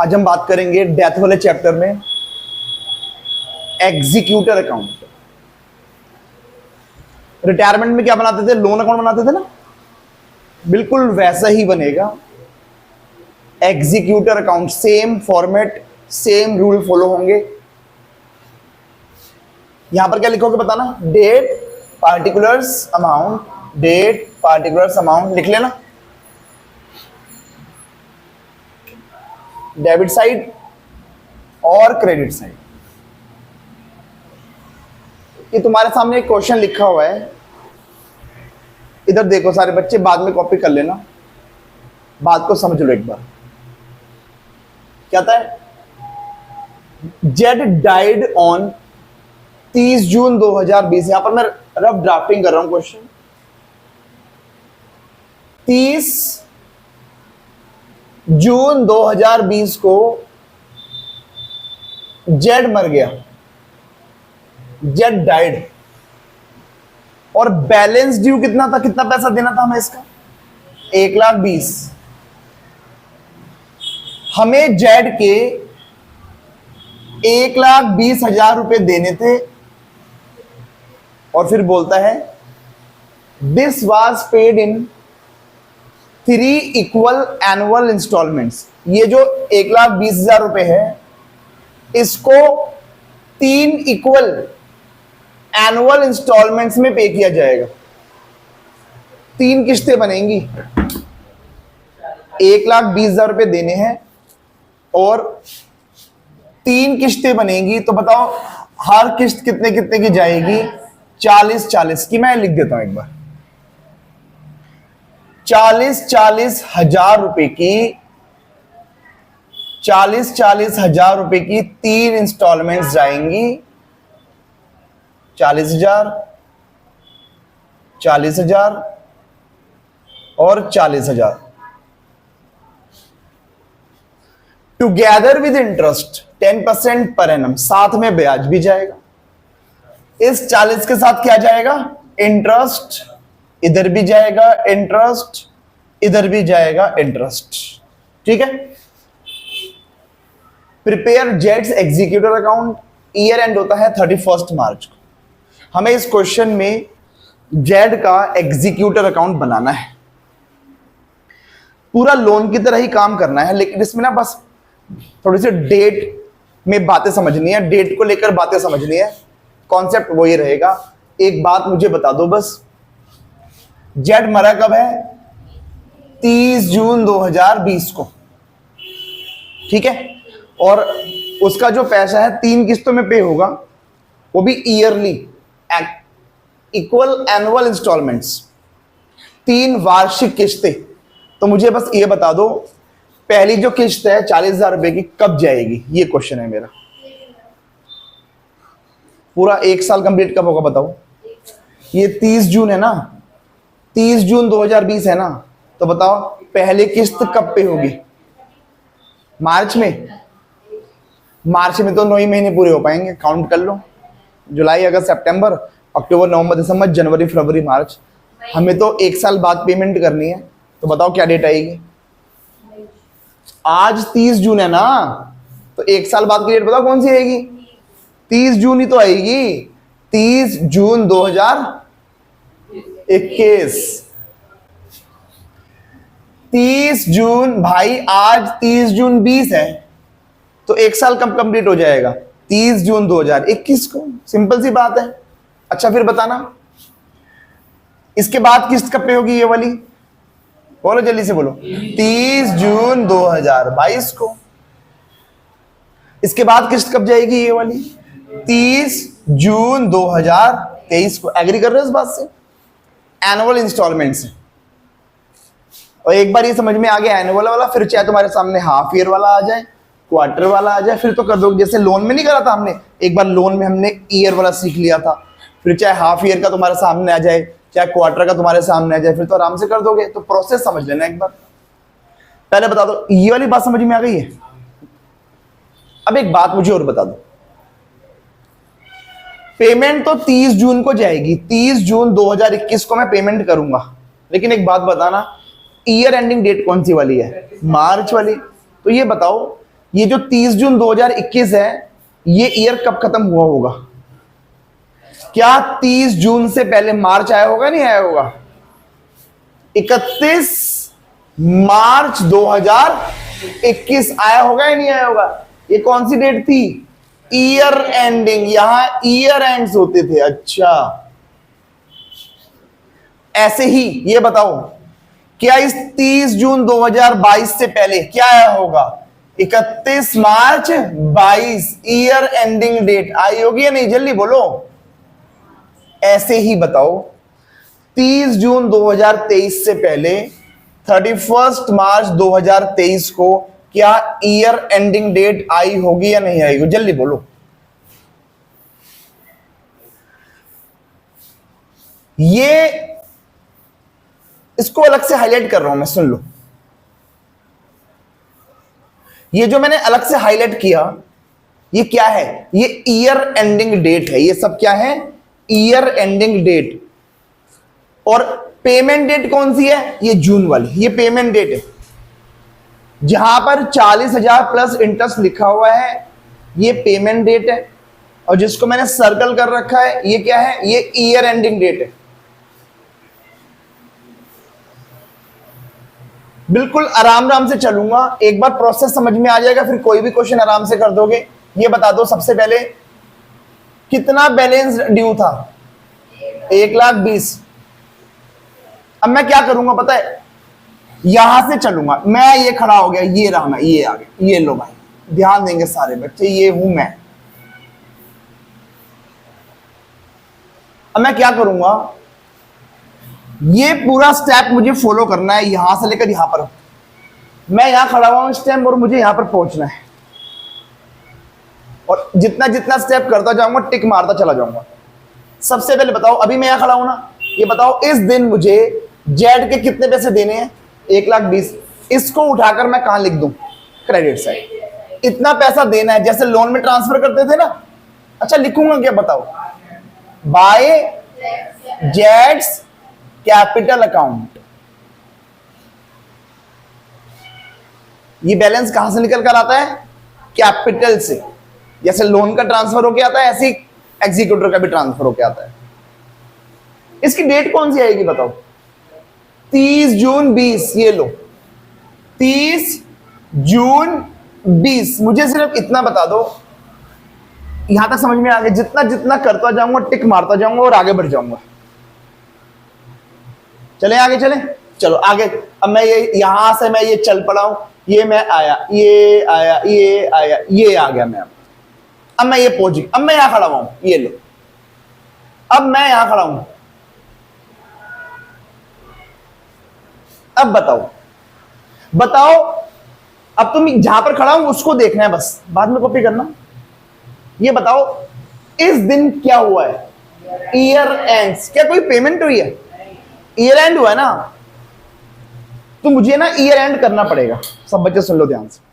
आज हम बात करेंगे डेथ वाले चैप्टर में एग्जीक्यूटर अकाउंट। रिटायरमेंट में क्या बनाते थे? लोन अकाउंट बनाते थे ना, बिल्कुल वैसा ही बनेगा executor account. Same format, same rule follow होंगे। यहां पर क्या लिखोगे बताना, date particulars amount, date particulars amount लिख लेना। डेबिट साइड और क्रेडिट साइड। ये तुम्हारे सामने एक क्वेश्चन लिखा हुआ है, इधर देखो सारे बच्चे, बाद में कॉपी कर लेना, बात को समझ लो एक बार। क्या था? जेड डाइड ऑन 30 जून 2020। यहां पर मैं रफ ड्राफ्टिंग कर रहा हूं क्वेश्चन। 30 जून 2020 को जेड मर गया, जेड डाइड, और बैलेंस ड्यू कितना था? कितना पैसा देना था हमें इसका? 1,20,000। हमें जेड के 1,20,000 रुपए देने थे, और फिर बोलता है this was paid in 3 equal annual instalments. ये जो 1,20,000 रुपए है, इसको 3 इक्वल एनुअल इंस्टॉलमेंट्स में पे किया जाएगा। 3 किस्तें बनेंगी, 1,20,000 रुपए देने हैं और 3 किस्तें बनेंगी। तो बताओ हर किस्त कितने कितने की जाएगी? 40,40 की। मैं लिख देता हूं एक बार, 40,40 हजार रुपए की, 40,40 हजार रुपए की 3 इंस्टॉलमेंट्स जाएंगी। 40,000, 40,000 और 40,000, together with interest 10% per annum. साथ में ब्याज भी जाएगा। इस 40 के साथ क्या जाएगा? इंटरेस्ट। इधर भी जाएगा इंटरेस्ट, इधर भी जाएगा इंटरेस्ट। ठीक है। Prepare Jades executor account. Year and होता है 31 मार्च को। हमें इस क्वेश्चन में जेड का एग्जीक्यूटर अकाउंट बनाना है। पूरा लोन की तरह ही काम करना है, लेकिन इसमें ना बस थोड़ी सी डेट में बातें समझनी है, डेट को लेकर बातें समझनी है। कॉन्सेप्ट वही रहेगा। एक बात मुझे बता दो बस, जेड मरा कब है? 30 जून 2020 को। ठीक है। और उसका जो पैसा है 3 किस्तों में पे होगा, वो भी ईयरली, इक्वल एनुअल इंस्टॉलमेंट्स, 3 वार्षिक किस्तें। तो मुझे बस ये बता दो, पहली जो किस्त है 40,000 रुपए की कब जाएगी? ये क्वेश्चन है मेरा। पूरा 1 साल कंप्लीट कब होगा बताओ? ये 30 जून है ना, 30 जून 2020 है ना, तो बताओ पहली किस्त कब पे होगी? मार्च में। मार्च में तो 9 ही महीने पूरे हो पाएंगे, काउंट कर लो। जुलाई, अगस्त, सितंबर, अक्टूबर, नवंबर, दिसंबर, जनवरी, फरवरी, मार्च। हमें तो 1 साल बाद पेमेंट करनी है। तो बताओ क्या डेट आएगी? आज 30 जून है ना, तो 1 साल बाद की डेट बताओ कौन सी आएगी? 30 जून ही तो आएगी। 30 जून 2021। 30 जून भाई, आज 30 जून 20 है, तो 1 साल कब कंप्लीट हो जाएगा? 30 जून 2021 को। सिंपल सी बात है। अच्छा फिर बताना, इसके बाद किस्त कब पे होगी ये वाली? बोलो जल्दी से बोलो। 30 जून 2022 को। इसके बाद किस्त कब जाएगी ये वाली? 30 जून 2023 को। एग्री कर रहे हो इस बात से? एनुअल इंस्टॉलमेंट से। और एक बार ये समझ में आ गया एनुअल वाला, फिर चाहे तुम्हारे सामने हाफ ईयर वाला आ जाए, क्वार्टर वाला आ जाए, फिर तो कर दो। जैसे लोन में नहीं करा था हमने, एक बार लोन में हमने ईयर वाला सीख लिया था, फिर चाहे हाफ ईयर का तुम्हारे सामने आ जाए, चाहे क्वार्टर का तुम्हारे सामने आ जाए, फिर तो आराम से कर दोगे। तो प्रोसेस समझ लेना एक बार। पहले बता दो, ये वाली बात समझ में आ गई है? अब एक बात मुझे और बता दो, पेमेंट तो 30 जून को जाएगी, 30 जून 2021 को मैं पेमेंट करूंगा, लेकिन एक बात बताना, ईयर एंडिंग डेट कौन सी वाली है? मार्च वाली। तो ये बताओ ये जो 30 जून 2021 है, ये ईयर कब खत्म हुआ होगा? क्या 30 जून से पहले मार्च आया होगा, नहीं आया होगा? 31 मार्च 2021 आया होगा या नहीं आया होगा? ये कौन सी डेट थी? Year ending. यहां ईयर एंड्स होते थे। अच्छा, ऐसे ही ये बताओ, क्या इस 30 जून 2022 से पहले क्या आया होगा? 31 मार्च 22 ईयर एंडिंग डेट आई होगी या नहीं? जल्दी बोलो। ऐसे ही बताओ, 30 जून 2023 से पहले 31 मार्च 2023 को क्या ईयर एंडिंग डेट आई होगी या नहीं आई होगी? जल्दी बोलो। ये इसको अलग से हाईलाइट कर रहा हूं मैं, सुन लो। ये जो मैंने अलग से हाईलाइट किया, ये क्या है? ये ईयर एंडिंग डेट है। ये सब क्या है? Year ending date. और पेमेंट डेट कौन सी है? ये जून वाली, ये पेमेंट डेट है। जहां पर 40,000 प्लस इंटरेस्ट लिखा हुआ है, ये पेमेंट डेट है। और जिसको मैंने सर्कल कर रखा है, ये क्या है? ये ईयर एंडिंग डेट है। बिल्कुल आराम आराम से चलूंगा, एक बार प्रोसेस समझ में आ जाएगा, फिर कोई भी क्वेश्चन आराम से कर दोगे। ये बता दो सबसे पहले, कितना बैलेंस ड्यू था? 1,20,000। अब मैं क्या करूंगा पता है? यहां से चलूंगा मैं, ये खड़ा हो गया, ये रहा मैं, ये आ गया, ये लो भाई, ध्यान देंगे सारे बच्चे, ये हूं मैं। अब मैं क्या करूंगा, ये पूरा स्टेप मुझे फॉलो करना है, यहां से लेकर यहां पर। मैं यहां खड़ा हुआ हूं इस टाइम और मुझे यहां पर पहुंचना है, और जितना जितना स्टेप करता जाऊंगा टिक मारता चला जाऊंगा। सबसे पहले बताओ, अभी मैं यहां खड़ा हूं ना, ये बताओ इस दिन मुझे जेड के कितने पैसे देने हैं? 1,20,000। इसको उठाकर मैं कहां लिख दूं? Credit side. इतना पैसा देना है, जैसे लोन में ट्रांसफर करते थे ना। अच्छा, लिखूंगा क्या बताओ? बाय जेड्स कैपिटल अकाउंट। ये बैलेंस कहां से निकल कर आता है? कैपिटल से। जैसे लोन का ट्रांसफर होके आता है, ऐसे ही एग्जीक्यूटर का भी ट्रांसफर होके आता है। इसकी डेट कौन सी आएगी बताओ? 30 जून 20। ये लो, 30 जून 20। मुझे सिर्फ इतना बता दो, यहां तक समझ में आ गया? जितना जितना करता जाऊंगा टिक मारता जाऊंगा और आगे बढ़ जाऊंगा। चले आगे, चले चलो आगे। अब मैं ये यहां से मैं ये चल पड़ा हूं, ये मैं आया, ये आया, ये आया, ये आ गया मैं। अब मैं ये पहुंची, अब मैं यहां खड़ा हूं, ये लो, अब मैं यहां खड़ा हूं। अब बताओ बताओ, अब तुम जहां पर खड़ा हूं उसको देखना है बस, बाद में कॉपी करना। ये बताओ इस दिन क्या हुआ है? Year ends. क्या कोई पेमेंट हुई है? ईयर एंड हुआ है ना, तो मुझे ना ईयर एंड करना पड़ेगा। सब बच्चे सुन लो ध्यान से।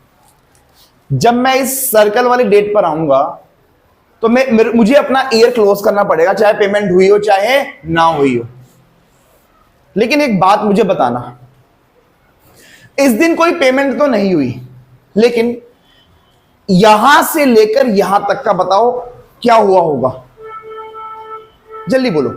जब मैं इस सर्कल वाली डेट पर आऊंगा तो मुझे अपना ईयर क्लोज करना पड़ेगा, चाहे पेमेंट हुई हो चाहे ना हुई हो। लेकिन एक बात मुझे बताना, इस दिन कोई पेमेंट तो नहीं हुई, लेकिन यहां से लेकर यहां तक का बताओ क्या हुआ होगा? जल्दी बोलो।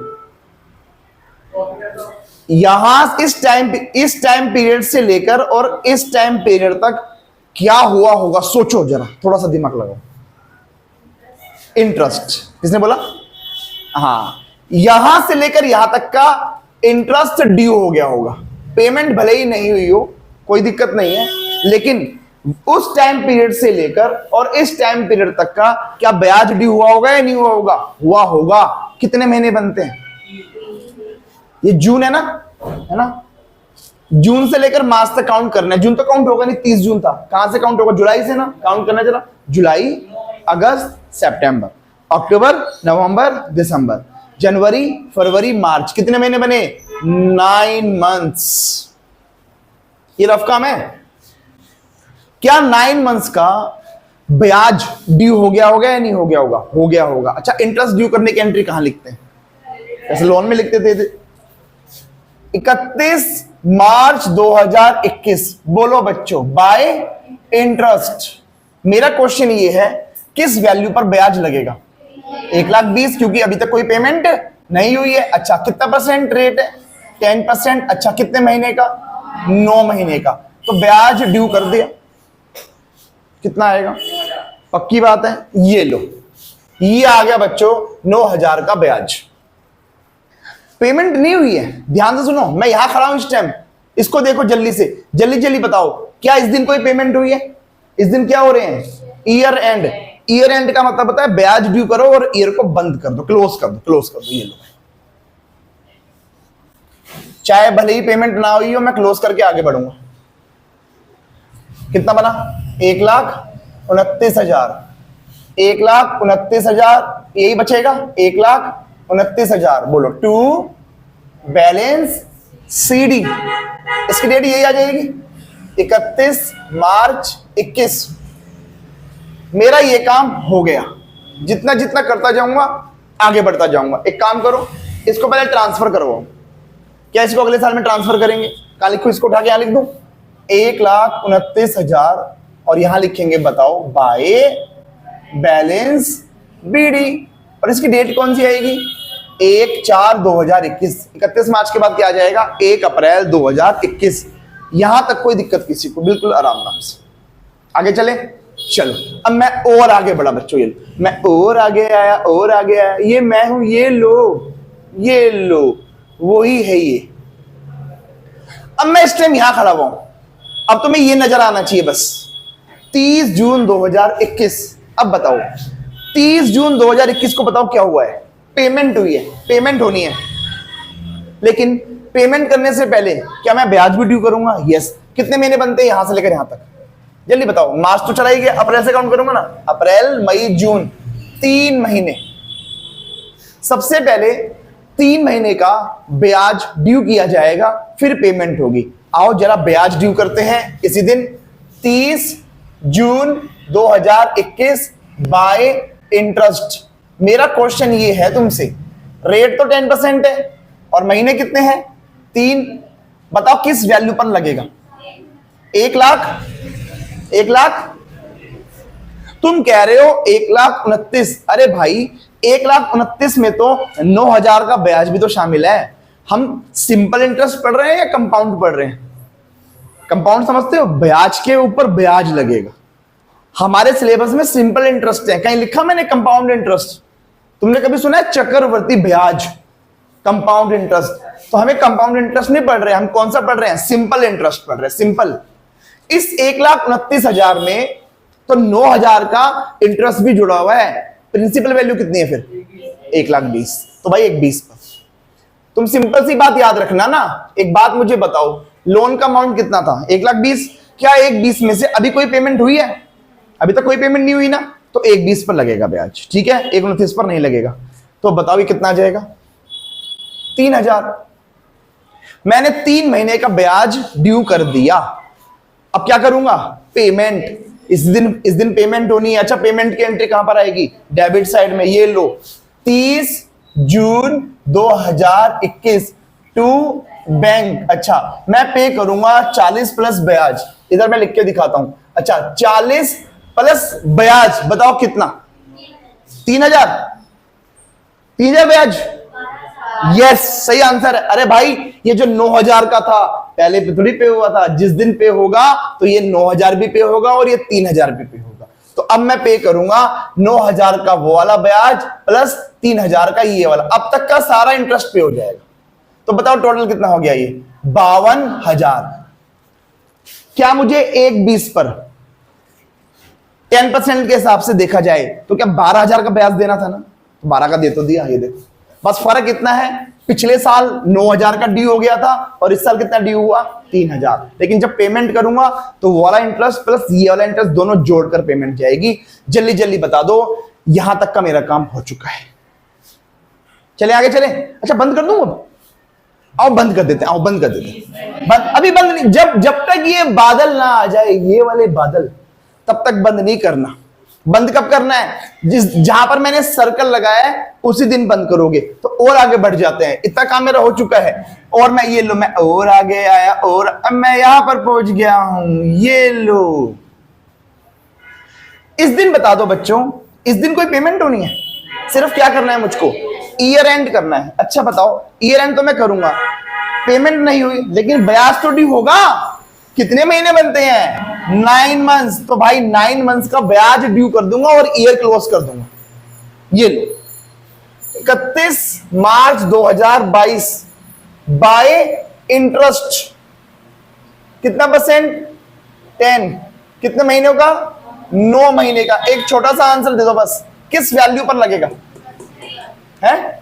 यहां इस टाइम पीरियड से लेकर और इस टाइम पीरियड तक क्या हुआ होगा? सोचो जरा, थोड़ा सा दिमाग लगाओ। इंटरेस्ट किसने बोला? हाँ, यहां से लेकर यहां तक का इंटरेस्ट ड्यू हो गया होगा। पेमेंट भले ही नहीं हुई हो, कोई दिक्कत नहीं है, लेकिन उस टाइम पीरियड से लेकर और इस टाइम पीरियड तक का क्या ब्याज ड्यू हुआ होगा या नहीं हुआ होगा? हुआ होगा। कितने महीने बनते हैं? ये जून है ना? जून से लेकर मार्च तक काउंट करना है। जून तक काउंट होगा नहीं, 30 जून था। कहां से काउंट होगा? जुलाई से ना। काउंट करना जरा, जुलाई, अगस्त, सितंबर, अक्टूबर, नवंबर, दिसंबर, जनवरी, फरवरी, मार्च। कितने महीने बने? 9 मंथ्स। ये रफ काम है। क्या 9 मंथ्स का ब्याज ड्यू हो गया होगा या नहीं हो गया होगा? हो गया होगा। अच्छा, इंटरेस्ट ड्यू करने की एंट्री कहां लिखते हैं? जैसे लोन में लिखते थे 31 मार्च 2021। बोलो बच्चों, बाय इंटरेस्ट। मेरा क्वेश्चन ये है किस वैल्यू पर ब्याज लगेगा? 1,20,000, क्योंकि अभी तक कोई पेमेंट नहीं हुई है। अच्छा, कितना परसेंट रेट है? 10%। अच्छा, कितने महीने का? 9 महीने का। तो ब्याज ड्यू कर दिया, कितना आएगा? पक्की बात है, ये लो, ये आ गया बच्चों 9,000 का ब्याज। पेमेंट नहीं हुई है, ध्यान से सुनो, मैं यहां खड़ा हूं इस टाइम, इसको देखो जल्दी से, जल्दी जल्दी बताओ, क्या इस दिन कोई पेमेंट हुई है? इस दिन क्या हो रहे हैं? Year and. ईयर एंड का मतलब होता है ब्याज ड्यू करो और ईयर को बंद कर दो, क्लोज कर दो, क्लोज कर दो। ये लो, चाहे भले ही पेमेंट ना हुई हो, मैं क्लोज करके आगे बढ़ूंगा। कितना बना? 1,29,000। 1,29,000 यही बचेगा, 1,29,000। बोलो टू बैलेंस CD। इसकी डेट यही आ जाएगी 31 मार्च 21। मेरा ये काम हो गया, जितना जितना करता जाऊंगा आगे बढ़ता जाऊंगा। एक काम करो, इसको पहले ट्रांसफर करो। क्या इसको अगले साल में ट्रांसफर करेंगे? कहां लिखो? इसको उठा के यहां लिख दूं, 1,29,000 और यहां लिखेंगे बताओ बाय बैलेंस BD। और इसकी डेट कौन सी आएगी? 1/4/2021। 31 मार्च के बाद क्या आ जाएगा? 1 अप्रैल 2021। यहां तक कोई दिक्कत किसी को? बिल्कुल आराम से आगे चले। चलो अब मैं और आगे बढ़ा बच्चों, ये मैं और आगे आया, और आगे आया, ये मैं हूं, ये लो, ये लो, वही है ये। अब मैं इस टाइम यहां खड़ा हुआ हूं, अब तुम्हें ये नजर आना चाहिए बस 30 जून 2021। अब बताओ 30 जून 2021 को बताओ क्या हुआ है? पेमेंट हुई है, पेमेंट होनी है। लेकिन पेमेंट करने से पहले क्या मैं ब्याज भी ड्यू करूंगा? यस। कितने महीने बनते हैं यहां से लेकर यहां तक? जल्दी बताओ। मार्च तो चला ही गया, अप्रैल से काउंट करूंगा ना, अप्रैल मई जून, 3 महीने। सबसे पहले 3 महीने का ब्याज ड्यू किया जाएगा, फिर पेमेंट होगी। आओ जरा ब्याज ड्यू करते हैं इसी दिन, 30 जून 2021 बाय इंटरेस्ट। मेरा क्वेश्चन ये है तुमसे, रेट तो 10% है और महीने कितने हैं? 3। बताओ किस वैल्यू पर लगेगा? 1 लाख? 1 लाख? तुम कह रहे हो 1,29,000। अरे भाई 1,29,000 में तो 9,000 का ब्याज भी तो शामिल है। हम सिंपल इंटरेस्ट पढ़ रहे हैं या कंपाउंड पढ़ रहे हैं? कंपाउंड समझते हो? ब्याज के ऊपर ब्याज लगेगा। हमारे सिलेबस में सिंपल इंटरेस्ट है, कहीं लिखा मैंने कंपाउंड इंटरेस्ट? तुमने कभी सुना है चक्रवर्ती ब्याज, कंपाउंड इंटरेस्ट? तो हमें कंपाउंड इंटरेस्ट नहीं पढ़ रहे हैं, हम कौन सा पढ़ रहे हैं? सिंपल इंटरेस्ट पढ़ रहे हैं, सिंपल। इस 1,29,000 में तो 9,000 का इंटरेस्ट भी जुड़ा हुआ है। प्रिंसिपल वैल्यू कितनी है फिर? 1,20,000। तो भाई 1,20,000 पर तुम सिंपल सी बात याद रखना ना। एक बात मुझे बताओ, लोन का अमाउंट कितना था? 1,20,000। क्या 1,20,000 में से अभी कोई पेमेंट हुई है? अभी तक कोई पेमेंट नहीं हुई ना, तो 1,20,000 पर लगेगा ब्याज, ठीक है? 1,29,000 पर नहीं लगेगा। तो बताओ ये कितना आ जाएगा? 3,000। मैंने 3 महीने का ब्याज ड्यू कर दिया। अब क्या करूंगा? पेमेंट। इस दिन पेमेंट होनी है। अच्छा, पेमेंट की एंट्री कहां पर आएगी? डेबिट साइड में। ये लो, 30 जून 2021 टू बैंक। अच्छा, मैं पे करूंगा 40 प्लस ब्याज। इधर मैं लिख के दिखाता हूं। अच्छा, 40 प्लस ब्याज, बताओ कितना? 3,000। 3,000 ब्याज? यस, सही आंसर है। अरे भाई ये जो 9,000 का था पहले पे थोड़ी पे हुआ था, जिस दिन पे होगा तो ये 9,000 भी पे होगा और ये 3,000 भी पे होगा। तो अब मैं पे करूंगा 9,000 का वो वाला ब्याज प्लस 3,000 का ये वाला। अब तक का सारा इंटरेस्ट पे हो जाएगा। तो बताओ टोटल कितना हो गया? ये 52,000। क्या मुझे 1,20,000 पर 10% के हिसाब से देखा जाए तो क्या 12,000 का ब्याज देना था ना? 12 का दे तो दिया। ये देखो, बस फर्क इतना है, पिछले साल 9,000 का ड्यू हो गया था और इस साल कितना ड्यू हुआ? 3,000। लेकिन जब पेमेंट करूंगा तो वो वाला इंटरेस्ट प्लस ये वाला इंटरेस्ट दोनों जोड़कर पेमेंट जाएगी। जल्दी जल्दी बता दो, यहां तक का मेरा काम हो चुका है। चले आगे चले। अच्छा, बंद कर दूं अब? आओ बंद कर देते हैं, आओ बंद कर देते हैं। अभी बंद नहीं, जब तक ये बादल ना आ जाए, ये वाले बादल, तब तक बंद नहीं करना। बंद कब करना है? जहां पर मैंने सर्कल लगाया है उसी दिन बंद करोगे। तो और आगे बढ़ जाते हैं। इतना काम मेरा हो चुका है और मैं ये लो, मैं और आगे आया और अब मैं यहां पर पहुंच गया हूं। ये लो, इस दिन बता दो बच्चों, इस दिन कोई पेमेंट होनी है? सिर्फ क्या करना है मुझको? ईयर एंड करना है। अच्छा बताओ, ईयर एंड तो मैं करूंगा, पेमेंट नहीं हुई, लेकिन ब्याज तो ड्यू होगा। कितने महीने बनते हैं? 9 मंथ्स। तो भाई 9 मंथ्स का ब्याज ड्यू कर दूंगा और ईयर क्लोज कर दूंगा। ये लो, 31 मार्च 2022 बाय इंटरेस्ट कितना परसेंट? 10। कितने महीनों का? 9 महीने का। एक छोटा सा आंसर दे दो बस, किस वैल्यू पर लगेगा? है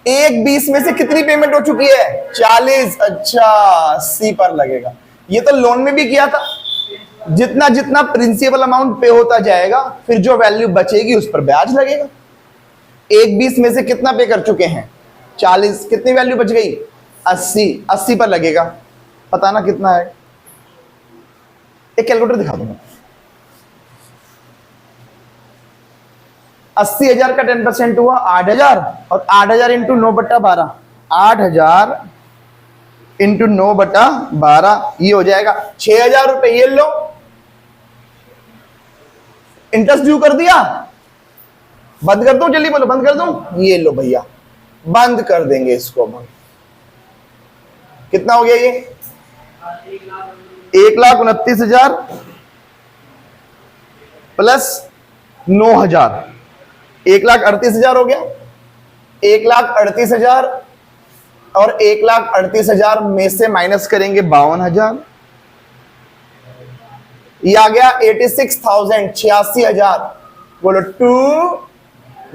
1/20 में से कितनी पेमेंट हो चुकी है? 40। अच्छा, 80 पर लगेगा। ये तो लोन में भी किया था, जितना जितना प्रिंसिपल अमाउंट पे होता जाएगा फिर जो वैल्यू बचेगी उस पर ब्याज लगेगा। 1/20 में से कितना पे कर चुके हैं? 40। कितनी वैल्यू बच गई? 80। 80 पर लगेगा। पता ना कितना है, एक कैलकुलेटर दिखा दूंगा। 80,000 का 10% हुआ 8,000, और 8,000 इंटू 9/12, 8,000 इंटू 9/12, ये हो जाएगा 6,000 रुपए। ये लो, इंटरेस्ट ड्यू कर दिया। बंद कर दूं? जल्दी बोलो, बंद कर दूं? ये लो भैया, बंद कर देंगे इसको। कितना हो गया ये? 1,29,000 प्लस 9,000, 1,38,000 हो गया। 1,38,000 और 1,38,000 में से माइनस करेंगे 52,000, ये आ गया 86,000, 86,000। बोलो टू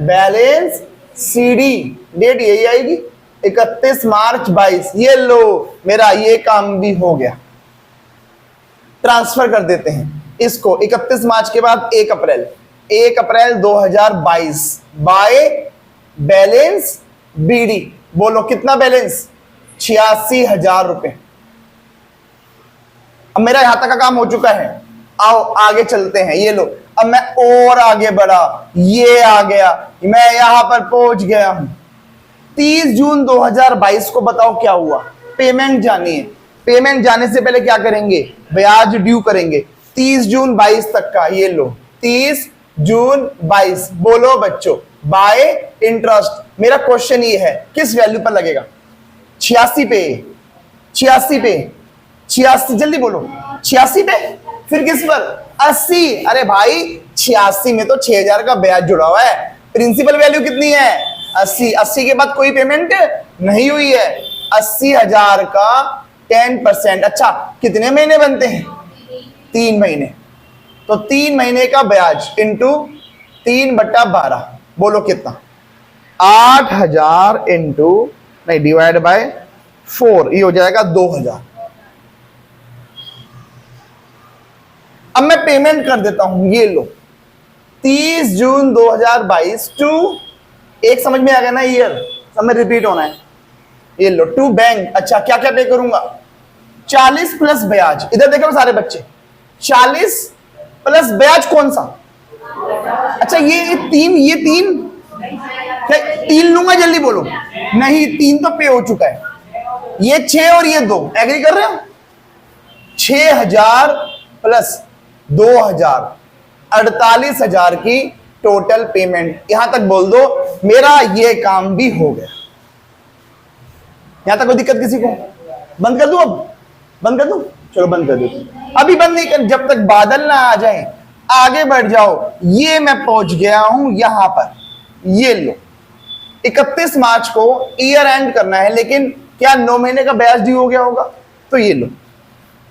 बैलेंस सीडी, डेट यही आएगी 31 मार्च 22। ये लो, मेरा ये काम भी हो गया। ट्रांसफर कर देते हैं इसको 31 मार्च के बाद 1 अप्रैल, 1 अप्रैल 2022 बाय बैलेंस बीडी। बोलो कितना बैलेंस? 86,000 रुपए। अब मेरा यहां तक का काम हो चुका है, आओ आगे चलते हैं। ये लो, अब मैं और आगे बढ़ा, ये आ गया, मैं यहां पर पहुंच गया हूं। 30 जून 2022 को बताओ क्या हुआ? पेमेंट जानी है। पेमेंट जाने से पहले क्या करेंगे? ब्याज ड्यू करेंगे 30 जून 22 तक का। ये लो, 30 जून 22। बोलो बच्चों, बाय इंटरेस्ट। मेरा क्वेश्चन ये है, किस वैल्यू पर लगेगा? 86 पे, 86 पे, 86, जल्दी बोलो, 86 पे। फिर किस पर? 80। अरे भाई 86 में तो 6,000 का ब्याज जुड़ा हुआ है। प्रिंसिपल वैल्यू कितनी है? 80। 80 के बाद कोई पेमेंट नहीं हुई है। 80,000 का 10%। अच्छा, कितने महीने बनते हैं? 3 महीने। तो 3 महीने का ब्याज इंटू 3/12, बोलो कितना? 8,000 इंटू, नहीं, डिवाइड बाय 4, ये हो जाएगा 2,000। अब मैं पेमेंट कर देता हूं। ये लो, 30 जून 2022 टू, एक समझ में आ गया ना? ईयर सब में रिपीट होना है। ये लो, टू बैंक। अच्छा, क्या क्या पे करूंगा? 40 प्लस ब्याज। इधर देखो सारे बच्चे, 40 प्लस ब्याज कौन सा? अच्छा, ये 3, ये 3 3 लूंगा, जल्दी बोलो। नहीं, 3 तो पे हो चुका है। ये 6 और ये 2, एग्री कर रहे हो? 6,000 प्लस 2,000, 48,000 की टोटल पेमेंट। यहां तक बोल दो, मेरा ये काम भी हो गया। यहां तक कोई दिक्कत किसी को? बंद कर दूं? अब बंद कर दूं? चलो बंद कर दो। अभी बंद नहीं कर, जब तक बादल ना आ जाए। आगे बढ़ जाओ। ये मैं पहुंच गया हूं यहां पर। ये लो, 31 मार्च को ईयर एंड करना है, लेकिन क्या 9 महीने का ब्याज ड्यू हो गया होगा? तो ये लो,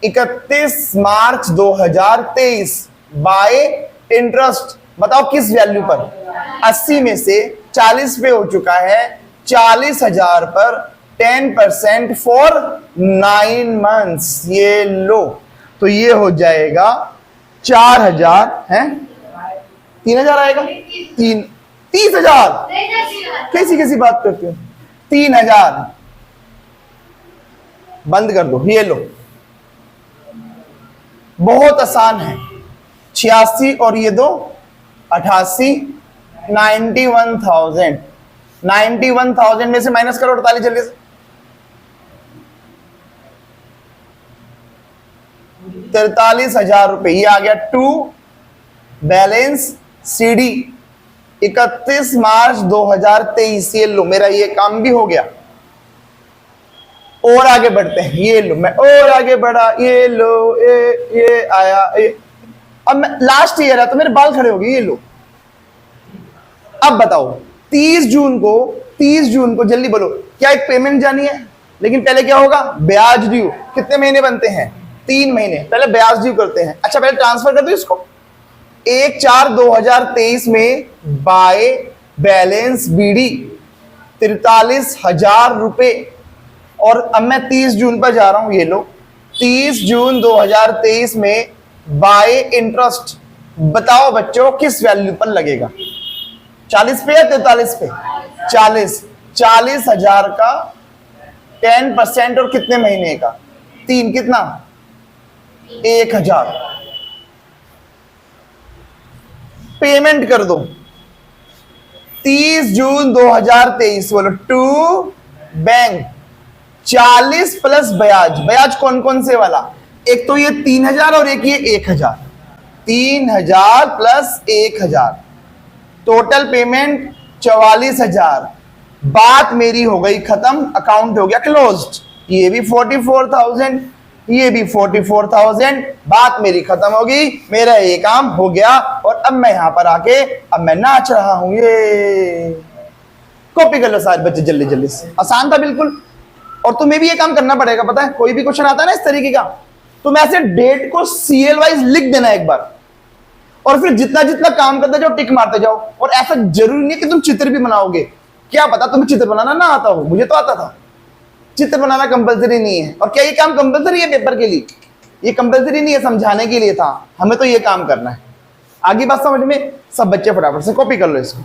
31 मार्च 2023 बाय इंटरेस्ट। बताओ किस वैल्यू पर? 80 में से 40 पे हो चुका है। 40,000 पर 10% फॉर 9 मंथ्स। ये लो, तो ये हो जाएगा 4,000 है, 3,000 आएगा। 30,000 कैसी कैसी बात करते हो? 3,000 बंद कर दो। ये लो, बहुत आसान है। 86 और ये 2, 88, 91,000। 91,000 में से माइनस करो 48 जल्दी से। 43,000 रुपए। ये आ गया 2 बैलेंस सीडी 31 मार्च 2023। ये लो, मेरा ये काम भी हो गया। और आगे बढ़ते हैं, ये लो, मैं और आगे बढ़ा, ये लो, ये आया, अब मैं लास्ट ईयर है तो मेरे बाल खड़े हो गए, ये लो। अब बताओ 30 जून को जल्दी बोलो, क्या एक पेमेंट जानी है? लेकिन पहले क्या होगा? ब्याज ड्यू। कितने महीने बनते हैं? 3 महीने। पहले ब्याज ड्यू करते हैं। अच्छा, पहले ट्रांसफर कर दो इसको। 1/4/2023 में बाय बैलेंस बीडी 43,000 रुपए। और अब मैं 30 जून पर जा रहा हूं, ये लो, 30 जून 2023 में बाय इंटरेस्ट। बताओ बच्चों किस वैल्यू पर लगेगा? 40 पे या 43 पे? 40,000 का 10% और कितने महीने का? 3, कितना? 1,000। पेमेंट कर दो 30 जून 2023, बोलो टू बैंक। 40 प्लस ब्याज। ब्याज कौन कौन से वाला? एक तो ये 3,000 और एक ये 1,000। 3,000 प्लस 1,000, टोटल पेमेंट 44,000। बात मेरी हो गई खत्म, अकाउंट हो गया क्लोज्ड। ये भी 44,000, ये भी 44,000। बात मेरी खत्म हो गई, मेरा ये काम हो गया। और अब मैं यहां पर आके अब मैं नाच रहा हूं। ये कॉपी कर लो सारे बच्चे जल्दी जल्दी से, आसान था बिल्कुल। और तुम्हें भी ये काम करना पड़ेगा, पता है? कोई भी क्वेश्चन आता है ना इस तरीके का, तुम ऐसे डेट को सीएल वाइज लिख देना एक बार, और फिर जितना जितना काम करते जाओ टिक मारते जाओ। और ऐसा जरूरी नहीं है कि तुम चित्र भी बनाओगे, क्या पता तुम्हें चित्र बनाना ना आता हो, मुझे तो आता था। चित्र बनाना कंपलसरी नहीं है। और क्या ये काम कंपलसरी है पेपर के लिए? ये कंपलसरी नहीं है, समझाने के लिए था। हमें तो ये काम करना है। आगे बात समझ में? सब बच्चे फटाफट से कॉपी कर लो इसको।